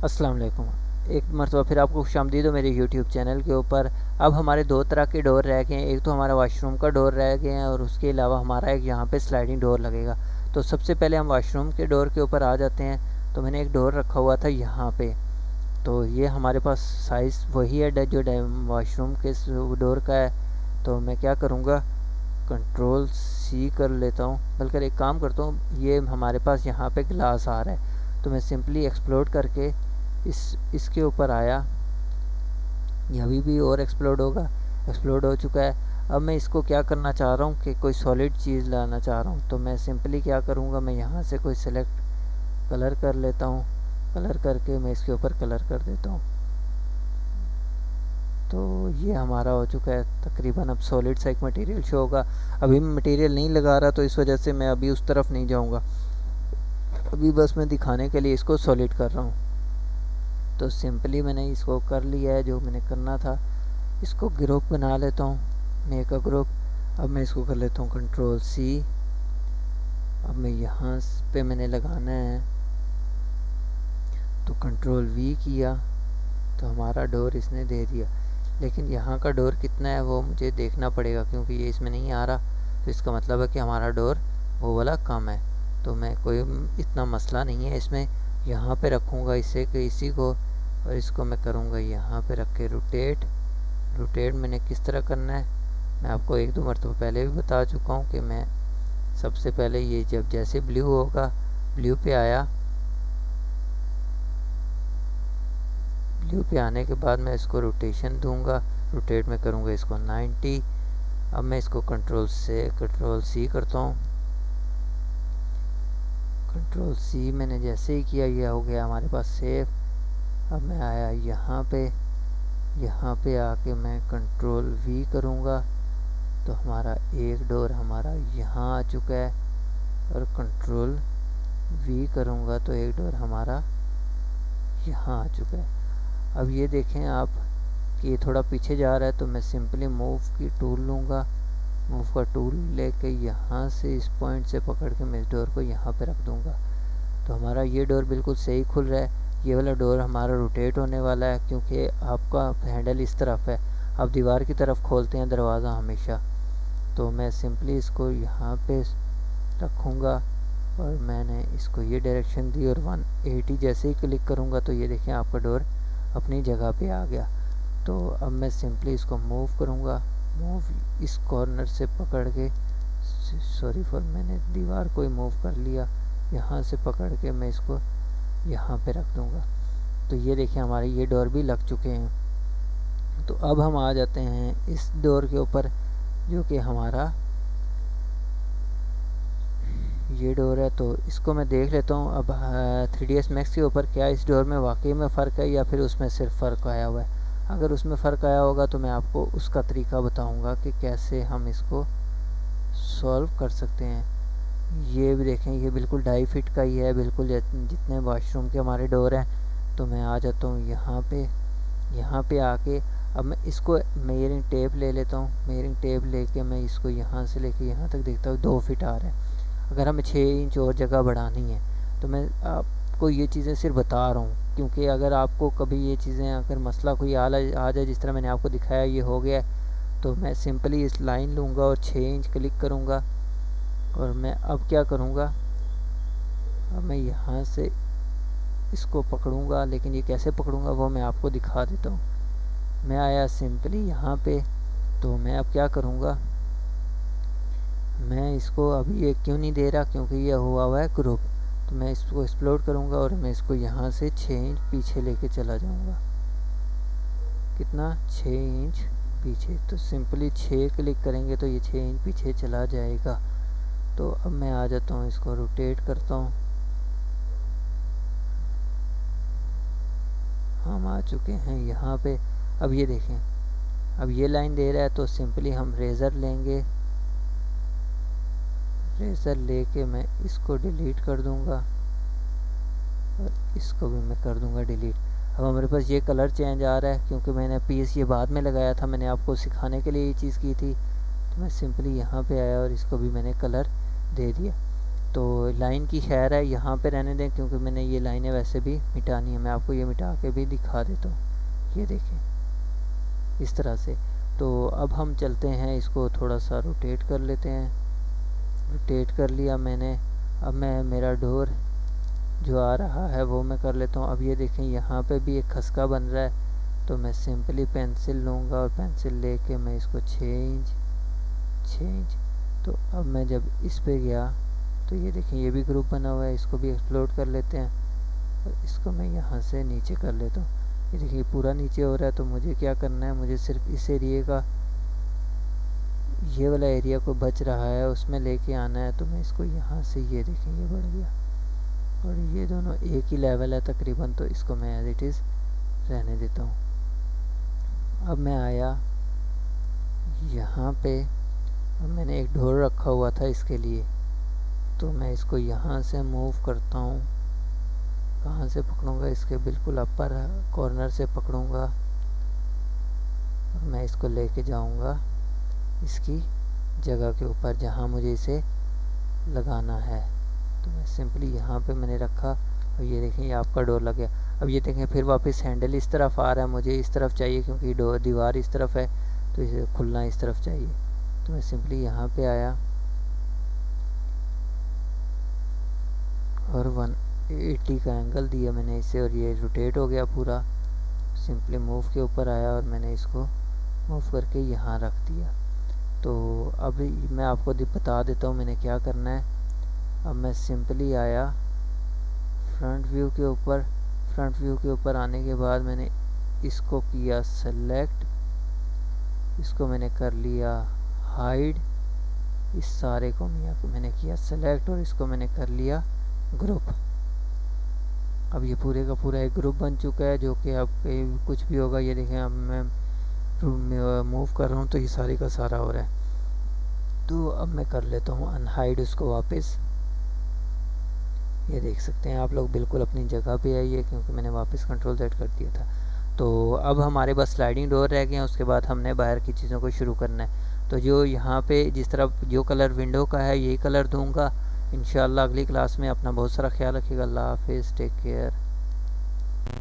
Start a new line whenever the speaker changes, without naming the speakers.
अस्सलाम वालेकुम। एक मरतबा फिर आपको खुशामदीद हो मेरे यूट्यूब चैनल के ऊपर। अब हमारे दो तरह के डोर रह गए हैं, एक तो हमारा वाशरूम का डोर रह गया है और उसके अलावा हमारा एक यहाँ पे स्लाइडिंग डोर लगेगा। तो सबसे पहले हम वाशरूम के डोर के ऊपर आ जाते हैं। तो मैंने एक डोर रखा हुआ था यहाँ पे, तो ये हमारे पास साइज़ वही है जो वाशरूम के डोर का है। तो मैं क्या करूँगा, कंट्रोल सी कर लेता हूँ, बल्कि एक काम करता हूँ, ये हमारे पास यहाँ पे ग्लास आ रहा है तो मैं सिंपली एक्सप्लोड करके इसके ऊपर आया। ये अभी भी और एक्सप्लोड होगा, एक्सप्लोड हो चुका है। अब मैं इसको क्या करना चाह रहा हूँ कि कोई सॉलिड चीज़ लाना चाह रहा हूँ। तो मैं सिंपली क्या करूँगा, मैं यहाँ से कोई सेलेक्ट कलर कर लेता हूँ, कलर करके मैं इसके ऊपर कलर कर देता हूँ। तो ये हमारा हो चुका है तकरीबन। अब सॉलिड सा एक मटेरियल शो होगा। अभी मैं मटेरियल नहीं लगा रहा तो इस वजह से मैं अभी उस तरफ नहीं जाऊँगा, अभी बस मैं दिखाने के लिए इसको सॉलिड कर रहा हूँ। तो सिंपली मैंने इसको कर लिया है जो मैंने करना था। इसको ग्रुप बना लेता हूँ, मेक अ ग्रुप। अब मैं इसको कर लेता हूँ कंट्रोल सी। अब मैं यहाँ पे मैंने लगाना है तो कंट्रोल वी किया तो हमारा डोर इसने दे दिया। लेकिन यहाँ का डोर कितना है वो मुझे देखना पड़ेगा, क्योंकि ये इसमें नहीं आ रहा। तो इसका मतलब है कि हमारा डोर वो वाला कम है। तो मैं कोई इतना मसला नहीं है इसमें, यहाँ पे रखूँगा इसे कि इसी को, और इसको मैं करूँगा यहाँ पे रख के रोटेट। रोटेट मैंने किस तरह करना है मैं आपको एक दो मरतबा पहले भी बता चुका हूँ कि मैं सबसे पहले ये जब जैसे ब्लू होगा, ब्लू पे आया, ब्लू पे आने के बाद मैं इसको रोटेशन दूंगा। रोटेट में करूँगा इसको 90। अब मैं इसको कंट्रोल सी करता हूँ। कंट्रोल सी मैंने जैसे ही किया ये हो गया हमारे पास सेव। अब मैं आया यहाँ पे आके मैं कंट्रोल वी करूँगा तो हमारा एक डोर हमारा यहाँ आ चुका है, और कंट्रोल वी करूँगा तो एक डोर हमारा यहाँ आ चुका है। अब ये देखें आप कि ये थोड़ा पीछे जा रहा है, तो मैं सिंपली मूव की टूल लूँगा। मूव का टूल लेके यहाँ से इस पॉइंट से पकड़ के मैं इस डोर को यहाँ पे रख दूँगा। तो हमारा ये डोर बिल्कुल सही खुल रहा है। ये वाला डोर हमारा रोटेट होने वाला है, क्योंकि आपका हैंडल इस तरफ है, आप दीवार की तरफ खोलते हैं दरवाज़ा हमेशा। तो मैं सिंपली इसको यहाँ पे रखूँगा और मैंने इसको ये डायरेक्शन दी, और 180 जैसे ही क्लिक करूँगा तो ये देखें आपका डोर अपनी जगह पे आ गया। तो अब मैं सिंपली इसको मूव करूँगा, मूव इस कॉर्नर से पकड़ के, सॉरी फॉर मैंने दीवार को ही मूव कर लिया, यहाँ से पकड़ के मैं इसको यहाँ पे रख दूँगा। तो ये देखिए हमारे ये डोर भी लग चुके हैं। तो अब हम आ जाते हैं इस डोर के ऊपर, जो कि हमारा ये डोर है। तो इसको मैं देख लेता हूँ अब 3ds Max के ऊपर क्या इस डोर में वाकई में फ़र्क है या फिर उसमें सिर्फ फ़र्क आया हुआ है। अगर उसमें फ़र्क आया होगा तो मैं आपको उसका तरीका बताऊँगा कि कैसे हम इसको सॉल्व कर सकते हैं। ये भी देखें, ये बिल्कुल 2.5 फीट का ही है, बिल्कुल जितने वाशरूम के हमारे डोर हैं। तो मैं आ जाता हूँ यहाँ पे आके अब मैं इसको मेयरिंग टेप ले लेता हूँ। मेयरिंग टेप लेके मैं इसको यहाँ से लेके यहाँ तक देखता हूँ 2 फीट आ रहा है। अगर हमें 6 इंच और जगह बढ़ानी है तो मैं आपको ये चीज़ें सिर्फ बता रहा हूँ, क्योंकि अगर आपको कभी ये चीज़ें अगर मसला कोई आ जाए जिस तरह मैंने आपको दिखाया ये हो गया है, तो मैं सिंपली इस लाइन लूँगा और 6 इंच क्लिक करूँगा। और मैं अब क्या करूँगा, अब मैं यहाँ से इसको पकड़ूँगा, लेकिन ये कैसे पकड़ूँगा वो मैं आपको दिखा देता हूँ। मैं आया सिंपली यहाँ पे, तो मैं अब क्या करूँगा, मैं इसको अभी ये क्यों नहीं दे रहा, क्योंकि ये हुआ है ग्रुप। तो मैं इसको एक्सप्लोर करूँगा और मैं इसको यहाँ से 6 इंच पीछे लेके चला जाऊँगा। कितना, 6 इंच पीछे। तो सिंपली 6 क्लिक करेंगे तो ये 6 इंच पीछे चला जाएगा। तो अब मैं आ जाता हूँ, इसको रोटेट करता हूँ। हम आ चुके हैं यहाँ पे। अब ये देखें, अब ये लाइन दे रहा है तो सिंपली हम रेज़र लेंगे, रेज़र लेके मैं इसको डिलीट कर दूंगा और इसको भी मैं कर दूंगा डिलीट। अब हमारे पास ये कलर चेंज आ रहा है, क्योंकि मैंने पीस ये बाद में लगाया था, मैंने आपको सिखाने के लिए ये चीज़ की थी। तो मैं सिंपली यहाँ पे आया और इसको भी मैंने कलर दे दिया। तो लाइन की खैर है, यहाँ पे रहने दें क्योंकि मैंने ये लाइनें वैसे भी मिटानी है। मैं आपको ये मिटा के भी दिखा देता हूँ, ये देखें इस तरह से। तो अब हम चलते हैं, इसको थोड़ा सा रोटेट कर लेते हैं। रोटेट कर लिया मैंने। अब मैं मेरा डोर जो आ रहा है वो मैं कर लेता हूँ। अब ये देखें यहाँ पे भी एक खसका बन रहा है, तो मैं सिंपली पेंसिल लूँगा और पेंसिल लेके मैं इसको 6 इंच। तो अब मैं जब इस पे गया तो ये देखें ये भी ग्रुप बना हुआ है, इसको भी एक्सप्लोर कर लेते हैं और इसको मैं यहाँ से नीचे कर लेता हूँ। ये देखिए पूरा नीचे हो रहा है, तो मुझे क्या करना है, मुझे सिर्फ इस एरिए का, ये वाला एरिया को बच रहा है उसमें लेके आना है। तो मैं इसको यहाँ से, ये देखें ये बढ़ गया और ये दोनों एक ही लेवल है तकरीबन, तो इसको मैं एज इट इज़ रहने देता हूँ। अब मैं आया यहाँ पे, अब मैंने एक डोर रखा हुआ था इसके लिए, तो मैं इसको यहाँ से मूव करता हूँ। कहाँ से पकड़ूँगा, इसके बिल्कुल अपर कॉर्नर से पकड़ूँगा और मैं इसको लेके जाऊँगा इसकी जगह के ऊपर जहाँ मुझे इसे लगाना है। तो मैं सिंपली यहाँ पे मैंने रखा और ये देखें ये आपका डोर लग गया। अब ये देखें फिर वापस हैंडल इस तरफ आ रहा है, मुझे इस तरफ चाहिए क्योंकि डोर दीवार इस तरफ है, तो इसे खुलना इस तरफ चाहिए। तो मैं सिंपली यहाँ पे आया और 180 का एंगल दिया मैंने इसे और ये रोटेट हो गया पूरा। सिंपली मूव के ऊपर आया और मैंने इसको मूव करके यहाँ रख दिया। तो अब मैं आपको बता देता हूँ मैंने क्या करना है। अब मैं सिंपली आया फ्रंट व्यू के ऊपर। फ्रंट व्यू के ऊपर आने के बाद मैंने इसको किया सेलेक्ट, इसको मैंने कर लिया हाइड, इस सारे को मैंने किया सेलेक्ट और इसको मैंने कर लिया ग्रुप। अब ये पूरे का पूरा एक ग्रुप बन चुका है, जो कि अब कुछ भी होगा, ये देखें अब मैं मूव कर रहा हूँ तो ये सारे का सारा हो रहा है। तो अब मैं कर लेता हूँ अनहाइड उसको वापस। ये देख सकते हैं आप लोग बिल्कुल अपनी जगह पे आइए क्योंकि मैंने वापस कंट्रोल Z कर दिया था। तो अब हमारे पास स्लाइडिंग डोर रह गए हैं, उसके बाद हमने बाहर की चीज़ों को शुरू करना है। तो जो यहाँ पे जिस तरह जो कलर विंडो का है यही कलर दूंगा इंशाल्लाह। अगली क्लास में अपना बहुत सारा ख्याल रखिएगा। अल्लाह हाफिज़, टेक केयर।